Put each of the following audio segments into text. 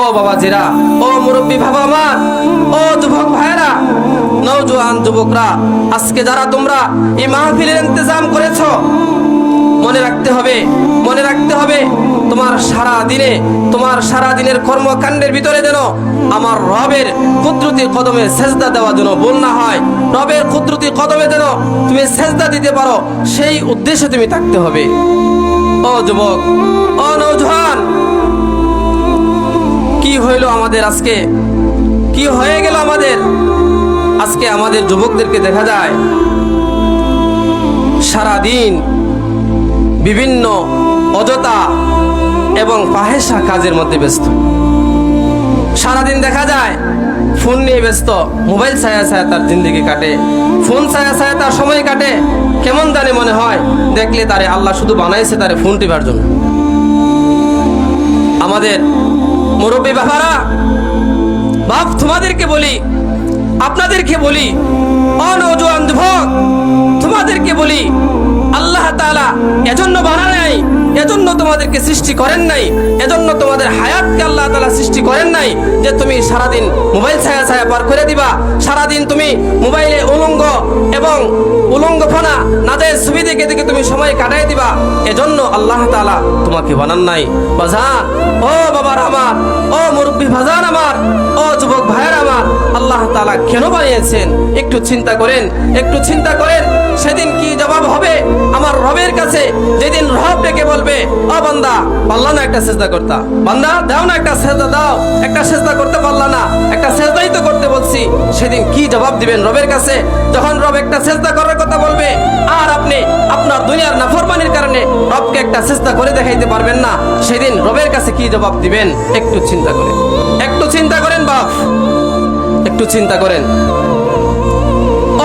ও বাবাজিরা, ও মুরব্বী বাবা আমার, ও যুবক ভাইরা, নওজোয়ান যুবকরা, আজকে যারা তোমরা এই মাহফিলের ইন্তজাম করেছো, মনে রাখতে হবে, মনে রাখতে হবে তোমার সারা দিনের কর্মকাণ্ডের ভিতরে যেন আমার রবের কুদরতি কদমে সেজদা দেওয়া যেন ভুল না হয়। রবের কুদরতি কদমে যেন তুমি সেজদা দিতে পারো, সেই উদ্দেশ্যে তুমি থাকতে হবে। ও যুবক, ও নওজোয়ান, কি হইল আমাদের আজকে? কি হয়ে গেল আমাদের আজকে? আমাদের যুবকদেরকে দেখা যায় সারাদিন বিভিন্ন অযথা এবং ফাহেসা কাজের মধ্যে ব্যস্ত। সারাদিন দেখা যায় ফোন নিয়ে ব্যস্ত, মোবাইল ছায়া ছায়া তার জিন্দেগি কাটে, ফোন ছায়া ছায়া তার সময় কাটে। কেমন জানে মনে হয় দেখলে তারে আল্লাহ শুধু বানাইছে তারে ফোন টিপার জন্য। আমাদের মুরব্বী বাবারা, বাপ তোমাদেরকে বলি, আপনাদেরকে বলি, ও নওজোয়ান যুবক, তোমাদেরকে বলি, আল্লাহ তাআলা এজন্য বানান নাই, এজন্য তোমাদেরকে সৃষ্টি করেন নাই, এজন্য তোমাদের হায়াতকে আল্লাহ তাআলা সৃষ্টি করেন নাই যে তুমি সারাদিন মোবাইল ছায়া ছায়া পার করে দিবা, সারাদিন তুমি মোবাইলে উলঙ্গফনা নাজায়েজ ছবি দেখে দেখে তুমি সময় কাটাই দিবা। এজন্য আল্লাহ তাআলা তোমাকে বানান নাই। বাজান, ও বাবার আমার, ও মুরব্বী বাজান আমার, ও যুবক ভাইয়ের আমার, আল্লাহ তাআলা কেন বানিয়েছেন একটু চিন্তা করেন, একটু চিন্তা করেন। সেদিন কি জবাব হবে আমার রবের কাছে? যেদিন রব ডেকে বলবে, ও বান্দা, পারলা না একটা সেজদা করতা, বান্দা দাও না একটা সেজদা দাও, একটা সেজদা করতে পারলা না, একটা সেজদাই তো করতে বলছি। সেদিন কি জবাব দিবেন রবের কাছে? যখন রব একটা সেজদা করার কথা বলবে আর আপনি আপনার দুনিয়ার নাফরমানির কারণে রবকে একটা সেজদা করে দেখাইতে পারবেন না, সেদিন রবের কাছে কি জবাব দিবেন? একটু চিন্তা করেন, একটু চিন্তা করেন বাপ, একটু চিন্তা করেন।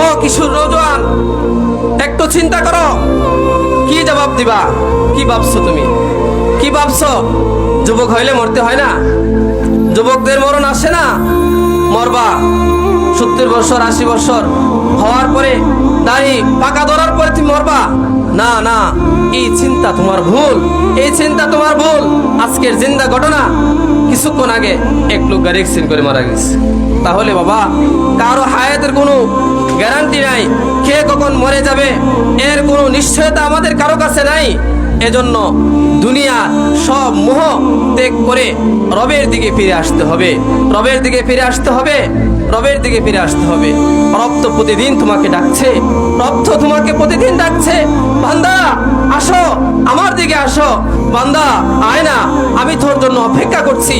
ও কিশোর নওজোয়ান, একটু চিন্তা করো, কি জবাব দিবা? কি ভাবছো তুমি? কি ভাবছো? যুবক হইলে মরতে হয় না? যুবকদের মরণ আসে না? মরবা 70 বছর 80 বছর হওয়ার পরে, দাড়ি পাকা ধরার পরে তুমি মরবা? না না, এই চিন্তা তোমার ভুল, এই চিন্তা তোমার ভুল। আজকের জিন্দা ঘটনা, কিছুক্ষণ আগে এক লোক গাড়ি অ্যাক্সিডেন্ট করে মারা গেছে। তাহলে বাবা, কারো হায়াতের কোনো গ্যারান্টি নাই, কে কখন মরে যাবে এর কোনো নিশ্চয়তা আমাদের কারো কাছে নাই। এজন্য দুনিয়া সব মোহ ত্যাগ করে রবের দিকে ফিরে আসতে হবে, রবের দিকে ফিরে আসতে হবে, রবের দিকে ফিরে আসতে হবে। রব তো প্রতিদিন তোমাকে ডাকছে, রব তো তোমাকে প্রতিদিন ডাকছে, বান্দা আসো, আমার দিকে আসো, বান্দা আয় না, আমি তোর জন্য অপেক্ষা করছি।